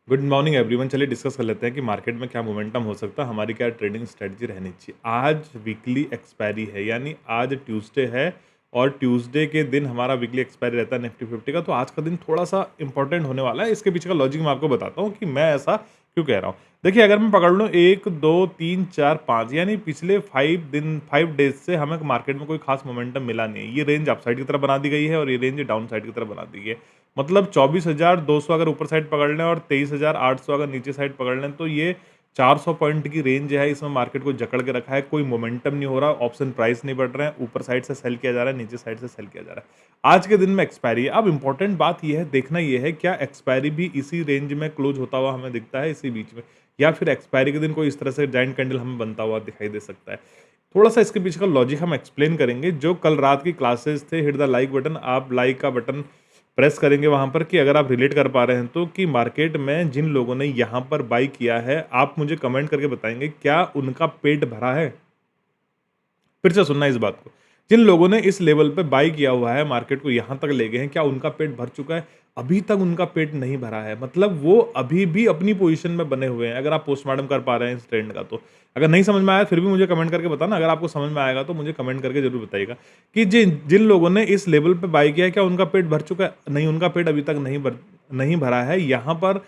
Good morning everyone. चलिए discuss कर लेते हैं कि मार्केट में क्या मोमेंटम हो सकता है, हमारी क्या ट्रेडिंग स्ट्रेटजी रहनी चाहिए। आज वीकली एक्सपायरी है, यानी आज ट्यूसडे है और ट्यूसडे के दिन हमारा वीकली एक्सपायरी रहता है निफ्टी 50 का। तो आज का दिन थोड़ा सा इंपॉर्टेंट होने वाला है। इसके पीछे का लॉजिक मैं आपको बताता हूँ कि मैं ऐसा क्यों कह रहा हूँ। देखिए, अगर मैं पकड़ लूँ 1 2 3 4 5, यानी पिछले 5 डेज से हमें मार्केट में कोई खास मोमेंटम मिला नहीं है। ये रेंज अप साइड की तरफ बना दी गई है और ये रेंज डाउन साइड की तरफ बना दी गई है। मतलब 24,200 अगर ऊपर साइड पकड़ लें और 23,800 अगर नीचे साइड पकड़ लें, तो ये 400 पॉइंट की रेंज है। इसमें मार्केट को जकड़ के रखा है, कोई मोमेंटम नहीं हो रहा, ऑप्शन प्राइस नहीं बढ़ रहे हैं, ऊपर साइड से सेल किया जा रहा है, नीचे साइड से सेल किया जा रहा है। आज के दिन में एक्सपायरी है। अब इंपॉर्टेंट बात यह है, देखना यह है क्या एक्सपायरी भी इसी रेंज में क्लोज होता हुआ हमें दिखता है, इसी बीच में, या फिर एक्सपायरी के दिन कोई इस तरह से जाइंट कैंडल हमें बनता हुआ दिखाई दे सकता है। थोड़ा सा इसके पीछे का लॉजिक हम एक्सप्लेन करेंगे। जो कल रात की क्लासेस थे, हिट द लाइक बटन, आप लाइक का बटन प्रेस करेंगे वहाँ पर, कि अगर आप रिलेट कर पा रहे हैं तो, कि मार्केट में जिन लोगों ने यहाँ पर बाई किया है, आप मुझे कमेंट करके बताएंगे क्या उनका पेट भरा है। फिर से सुनना इस बात को। जिन लोगों ने इस लेवल पे बाई किया हुआ है, मार्केट को यहाँ तक ले गए हैं, क्या उनका पेट भर चुका है? अभी तक उनका पेट नहीं भरा है, मतलब वो अभी भी अपनी पोजीशन में बने हुए हैं। अगर आप पोस्टमार्टम कर पा रहे हैं इस ट्रेंड का तो। अगर नहीं समझ में आया फिर भी मुझे कमेंट करके बताना। अगर आपको समझ में आएगा तो मुझे कमेंट करके जरूर बताइएगा कि जिन जिन लोगों ने इस लेवल पे बाई किया है, क्या उनका पेट भर चुका है? नहीं, उनका पेट अभी तक नहीं भरा है। यहाँ पर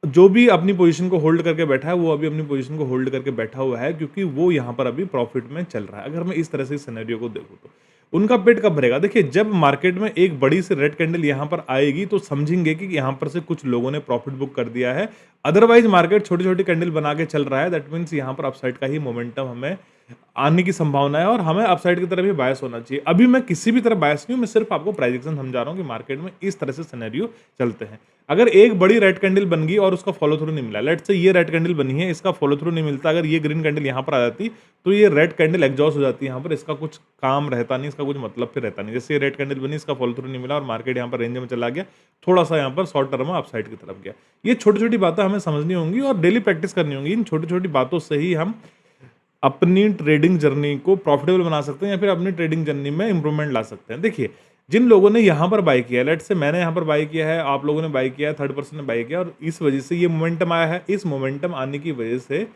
जो भी अपनी पोजीशन को होल्ड करके बैठा है, वो अभी अपनी पोजीशन को होल्ड करके बैठा हुआ है, क्योंकि वो यहाँ पर अभी प्रॉफिट में चल रहा है। अगर मैं इस तरह से इस सिनेरियो को देखूँ तो उनका पेट कब भरेगा? देखिए, जब मार्केट में एक बड़ी सी रेड कैंडल यहाँ पर आएगी तो समझेंगे कि यहाँ पर से कुछ लोगों ने प्रॉफिट बुक कर दिया है। अदरवाइज मार्केट छोटी छोटी कैंडल बना के चल रहा है, दैट मीन्स यहाँ पर अपसाइड का ही मोमेंटम हमें आने की संभावना है और हमें अपसाइड की तरफ ही बायस होना चाहिए। अभी मैं किसी भी तरफ बायस नहीं हूँ, मैं सिर्फ आपको प्राइजेक्शन समझा रहा हूँ कि मार्केट में इस तरह से सिनेरियो चलते हैं। अगर एक बड़ी रेड कैंडल बन गई और उसका फॉलो थ्रू नहीं मिला, लेट्स से ये रेड कैंडल बनी है, इसका फॉलो थ्रू नहीं मिलता, अगर ये ग्रीन कैंडल यहाँ पर आ जाती तो ये रेड कैंडल एग्जॉस्ट हो जाती है यहाँ पर, इसका कुछ काम रहता नहीं, इसका कुछ मतलब फिर रहता नहीं। जैसे ये रेड कैंडल बनी, इसका फॉलो थ्रू नहीं मिला और मार्केट यहाँ पर रेंज में चला गया, थोड़ा सा यहाँ पर शॉर्ट टर्म में अपसाइड की तरफ गया। ये छोटी छोटी बातें हमें समझनी होंगी और डेली प्रैक्टिस करनी होंगी। इन छोटी छोटी बातों से ही हम अपनी ट्रेडिंग जर्नी को प्रॉफिटेबल बना सकते हैं या फिर अपनी ट्रेडिंग जर्नी में इंप्रूवमेंट ला सकते हैं। देखिए, जिन लोगों ने यहाँ पर बाई किया है, लेट्स से मैंने यहाँ पर बाई किया है, आप लोगों ने बाई किया है, थर्ड पर्सन ने बाई किया और इस वजह से ये मोमेंटम आया है। इस मोमेंटम आने की वजह से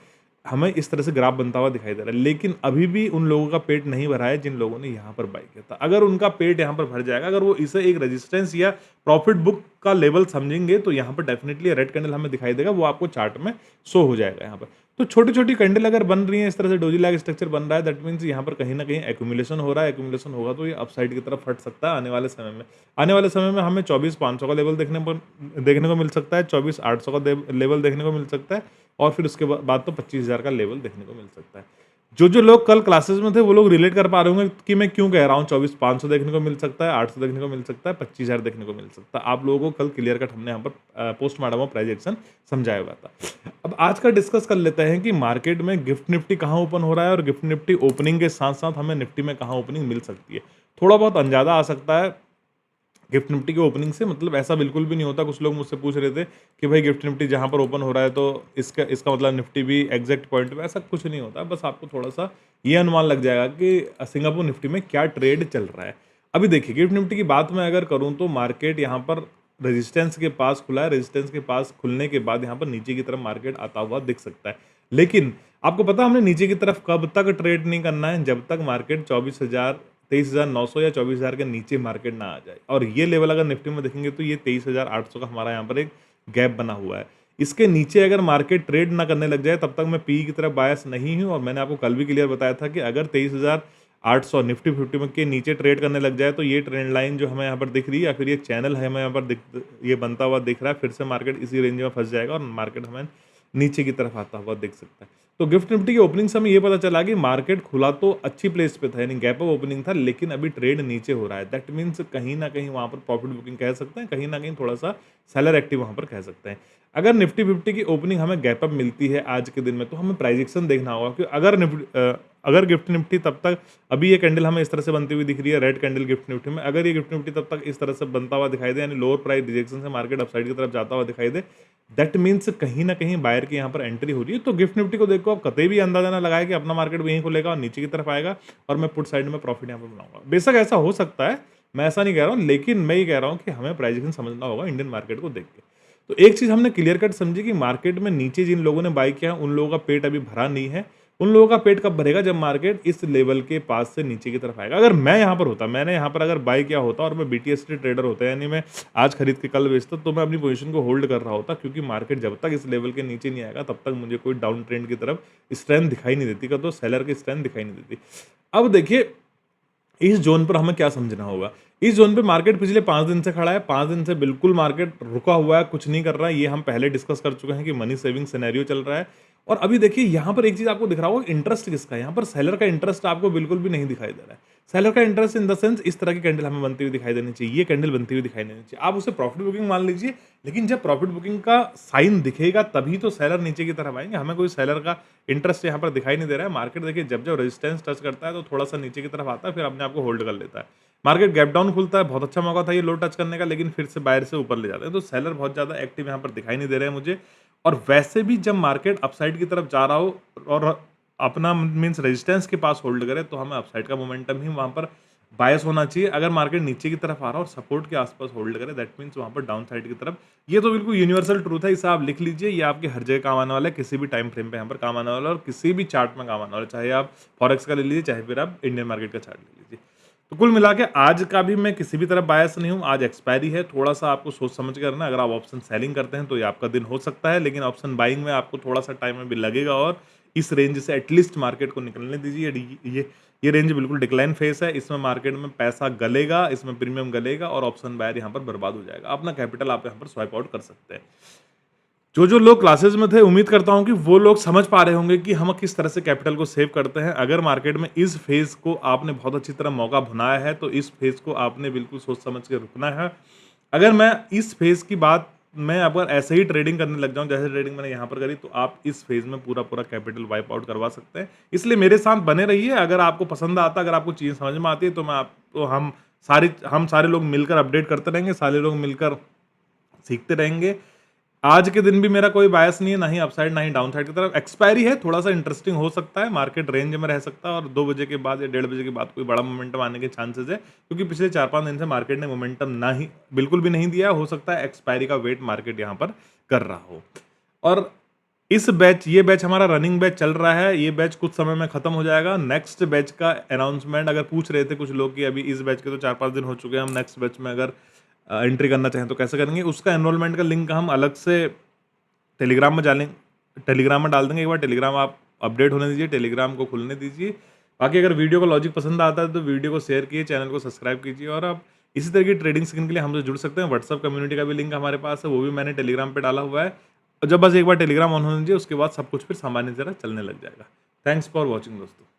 हमें इस तरह से ग्राफ बनता हुआ दिखाई दे रहा है, लेकिन अभी भी उन लोगों का पेट नहीं भरा है जिन लोगों ने यहाँ पर बाई किया था। अगर उनका पेट यहाँ पर भर जाएगा, अगर वो इसे एक रेजिस्टेंस या प्रॉफिट बुक का लेवल समझेंगे, तो यहाँ पर डेफिनेटली रेड कैंडल हमें दिखाई देगा, वो आपको चार्ट में शो हो जाएगा यहाँ पर। तो छोटी छोटी कैंडल अगर बन रही है, इस तरह से डोजी लैग स्ट्रक्चर बन रहा है, दैट मीन्स यहाँ पर कहीं ना कहीं एक्यूमुलेशन हो रहा है। एक्यूमुलेशन होगा तो ये अपसाइड की तरफ फट सकता है आने वाले समय में। आने वाले समय में हमें 24,500 का लेवल देखने को मिल सकता है, 24,800 का लेवल देखने को मिल सकता है और फिर उसके बाद तो 25,000 का लेवल देखने को मिल सकता है। जो जो लोग कल क्लासेस में थे वो लोग रिलेट कर पा रहे होंगे कि मैं क्यों कह रहा हूँ 24,500 देखने को मिल सकता है, 800 देखने को मिल सकता है, 25,000 देखने को मिल सकता है। आप लोगों को कल क्लियर कट हमने यहाँ पर पोस्टमार्टम प्राइजेक्शन समझाया हुआ था। अब आज का डिस्कस कर लेते हैं कि मार्केट में गिफ्ट निफ्टी कहाँ ओपन हो रहा है और गिफ्ट निफ्टी ओपनिंग के साथ साथ हमें निफ्टी में कहाँ ओपनिंग मिल सकती है। थोड़ा बहुत अंदाजा आ सकता है गिफ्ट निफ्टी के ओपनिंग से, मतलब ऐसा बिल्कुल भी नहीं होता। कुछ लोग मुझसे पूछ रहे थे कि भाई गिफ्ट निफ्टी जहाँ पर ओपन हो रहा है तो इसका इसका मतलब निफ्टी भी एग्जैक्ट पॉइंट पे, ऐसा कुछ नहीं होता। बस आपको थोड़ा सा ये अनुमान लग जाएगा कि सिंगापुर निफ्टी में क्या ट्रेड चल रहा है। अभी देखिए, गिफ्ट निफ्टी की बात मैं अगर करूँ तो मार्केट यहाँ पर रेजिस्टेंस के पास खुला है। रेजिस्टेंस के पास खुलने के बाद यहाँ पर नीचे की तरफ मार्केट आता हुआ दिख सकता है, लेकिन आपको पता हमने नीचे की तरफ कब तक ट्रेड नहीं करना है? जब तक मार्केट 24,000 23,900 या 24,000 के नीचे मार्केट ना आ जाए। और ये लेवल अगर निफ्टी में देखेंगे तो ये 23,800 का हमारा यहाँ पर एक गैप बना हुआ है। इसके नीचे अगर मार्केट ट्रेड ना करने लग जाए तब तक मैं पी की तरफ बायस नहीं हूँ। और मैंने आपको कल भी क्लियर बताया था कि अगर 23,800 निफ्टी 50 में के नीचे ट्रेड करने लग जाए तो ये ट्रेंड लाइन जो हमें यहाँ पर दिख रही है या फिर ये चैनल है हमें यहाँ पर ये बनता हुआ दिख रहा है, फिर से मार्केट इसी रेंज में फंस जाएगा और मार्केट हमें नीचे की तरफ आता हुआ दिख सकता है। तो गिफ्ट निफ्टी की ओपनिंग से हमें ये पता चला कि मार्केट खुला तो अच्छी प्लेस पे था, यानी गैप अप ओपनिंग था, लेकिन अभी ट्रेड नीचे हो रहा है। दैट मीन्स कहीं ना कहीं वहाँ पर प्रॉफिट बुकिंग कह सकते हैं, कहीं ना कहीं थोड़ा सा सेलर एक्टिव वहाँ पर कह सकते हैं। अगर निफ्टी 50 की ओपनिंग हमें गैप अप मिलती है आज के दिन में तो हमें प्राइजेक्शन देखना होगा कि अगर गिफ्ट निफ्टी तब तक, अभी ये कैंडल हमें इस तरह से बनती हुई दिख रही है, रेड कैंडल गिफ्ट निफ्टी में, अगर ये गिफ्ट निफ्टी तब तक इस तरह से बनता हुआ दिखाई दे, यानी लोअर प्राइस रिजेक्शन से मार्केट अपसाइड की तरफ जाता हुआ दिखाई दे, दैट मीन्स कहीं ना कहीं बायर की यहाँ पर एंट्री हो रही है। तो गिफ्ट निफ्टी को देखो, आप कतई भी अंदाजा ना लगाए कि अपना मार्केट वहीं खुलेगा और नीचे की तरफ आएगा और मैं पुट साइड में प्रॉफिट यहाँ पर बनाऊंगा। बेशक ऐसा हो सकता है, मैं ऐसा नहीं कह रहा हूँ, लेकिन मैं ये कह रहा हूँ कि हमें प्राइजेशन समझना होगा इंडियन मार्केट को देख के। तो एक चीज़ हमने क्लियर कट समझी कि मार्केट में नीचे जिन लोगों ने बाय किया है उन लोगों का पेट अभी भरा नहीं है। उन लोगों का पेट कब भरेगा, जब मार्केट इस लेवल के पास से नीचे की तरफ आएगा। अगर मैं यहाँ पर होता, मैंने यहाँ पर अगर बाय किया होता और मैं बीटीएसटी ट्रेडर होता, यानी मैं आज खरीद के कल बेचता, तो मैं अपनी पोजीशन को होल्ड कर रहा होता, क्योंकि मार्केट जब तक इस लेवल के नीचे नहीं आएगा तब तक मुझे कोई डाउन ट्रेंड की तरफ स्ट्रेंथ दिखाई नहीं देती, तो सेलर की स्ट्रेंथ दिखाई नहीं देती। अब देखिए इस जोन पर हमें क्या समझना होगा। इस जोन पे मार्केट पिछले 5 दिन से खड़ा है, 5 दिन से बिल्कुल मार्केट रुका हुआ है, कुछ नहीं कर रहा है। ये हम पहले डिस्कस कर चुके हैं कि मनी सेविंग सिनेरियो चल रहा है। और अभी देखिए यहाँ पर एक चीज़ आपको दिख रहा होगा, इंटरेस्ट किसका है। यहाँ पर सेलर का इंटरेस्ट आपको बिल्कुल भी नहीं दिखाई दे रहा है। सेलर का इंटरेस्ट इन द सेंस इस तरह की कैंडल हमें बनती हुई दिखाई देनी चाहिए, ये कैंडल बनती हुई दिखाई देनी चाहिए। आप उसे प्रॉफिट बुकिंग मान लीजिए, लेकिन जब प्रॉफिट बुकिंग का साइन दिखेगा तभी तो सेलर नीचे की तरफ आएंगे। हमें कोई सेलर का इंटरेस्ट यहाँ पर दिखाई नहीं दे रहा है। मार्केट देखिए जब जब रेजिस्टेंस टच करता है तो थोड़ा सा नीचे की तरफ आता है, फिर अपने आप को होल्ड कर लेता है। मार्केट गैप डाउन खुलता है, बहुत अच्छा मौका था ये लो टच करने का, लेकिन फिर से बायर से ऊपर ले जाते हैं। तो सेलर बहुत ज़्यादा एक्टिव यहाँ पर दिखाई नहीं दे रहे हैं मुझे। और वैसे भी जब मार्केट अपसाइड की तरफ जा रहा हो और अपना मीन्स रेजिस्टेंस के पास होल्ड करे, तो हमें अपसाइड का मोमेंटम ही वहाँ पर बायस होना चाहिए। अगर मार्केट नीचे की तरफ आ रहा है और सपोर्ट के आसपास होल्ड करे, दैट मीन्स वहाँ पर डाउन साइड की तरफ। ये तो बिल्कुल यूनिवर्सल ट्रूथ है, इसे आप लिख लीजिए। ये आपके हर जगह काम आने वाला है, किसी भी टाइम फ्रेम पे यहाँ पर काम आने वाला है और किसी भी चार्ट में काम आने वाला है। चाहे आप फॉरेक्स का ले लीजिए, चाहे फिर आप इंडियन मार्केट का चार्ट ले लीजिए। तो कुल मिला के आज का भी मैं किसी भी तरफ बायस नहीं हूँ। आज एक्सपायरी है, थोड़ा सा आपको सोच समझ के करना है। अगर आप ऑप्शन सेलिंग करते हैं तो ये आपका दिन हो सकता है, लेकिन ऑप्शन बाइंग में आपको थोड़ा सा टाइम भी लगेगा और इस रेंज से एटलीस्ट मार्केट को निकलने दीजिए। ये रेंज बिल्कुल डिक्लाइन फेस है, इसमें मार्केट में पैसा गलेगा, इसमें प्रीमियम गलेगा और ऑप्शन बायर यहाँ पर बर्बाद हो जाएगा। अपना कैपिटल आप यहाँ पर स्वाइप आउट कर सकते हैं। जो लोग क्लासेस में थे, उम्मीद करता हूं कि वो लोग समझ पा रहे होंगे कि हम किस तरह से कैपिटल को सेव करते हैं। अगर मार्केट में इस फेज को आपने बहुत अच्छी तरह मौका भुनाया है, तो इस फेज को आपने बिल्कुल सोच समझ के रुकना है। अगर मैं इस फेज की बात, मैं अगर ऐसे ही ट्रेडिंग करने लग जाऊं जैसे ट्रेडिंग मैंने यहाँ पर करी, तो आप इस फेज में पूरा कैपिटल वाइप आउट करवा सकते हैं। इसलिए मेरे साथ बने रहिए। अगर आपको पसंद आता, अगर आपको चीज़ें समझ में आती है, तो हम सारे लोग मिलकर अपडेट करते रहेंगे, सारे लोग मिलकर सीखते रहेंगे। आज के दिन भी मेरा कोई बायस नहीं है, ना ही अपसाइड ना ही डाउन साइड की तरफ। एक्सपायरी है, थोड़ा सा इंटरेस्टिंग हो सकता है, मार्केट रेंज में रह सकता है और 2 बजे के बाद या 1:30 बजे के बाद कोई बड़ा मोमेंटम आने के चांसेस है, क्योंकि पिछले 4-5 दिन से मार्केट ने मोमेंटम बिल्कुल भी नहीं दिया। हो सकता है एक्सपायरी का वेट मार्केट यहाँ पर कर रहा हो। और ये बैच हमारा रनिंग बैच चल रहा है। ये बैच कुछ समय में खत्म हो जाएगा। नेक्स्ट बैच का अनाउंसमेंट, अगर पूछ रहे थे कुछ लोग कि अभी इस बैच के तो 4-5 दिन हो चुके हैं, हम नेक्स्ट बैच में अगर एंट्री करना चाहें तो कैसे करेंगे, उसका एनरोलमेंट का लिंक हम अलग से टेलीग्राम में डाल देंगे। एक बार टेलीग्राम आप अपडेट होने दीजिए, टेलीग्राम को खुलने दीजिए। बाकी अगर वीडियो को लॉजिक पसंद आता है तो वीडियो को शेयर कीजिए, चैनल को सब्सक्राइब कीजिए और आप इसी तरह की ट्रेडिंग सीखने के लिए हमसे जुड़ सकते हैं। व्हाट्सअप कम्युनिटी का भी लिंक हमारे पास है, वो भी मैंने टेलीग्राम पे डाला हुआ है। जब बस एक बार टेलीग्राम ऑन होने दीजिए, उसके बाद सब कुछ फिर सामान्य तरह चलने लग जाएगा। थैंक्स फॉर वॉचिंग दोस्तों।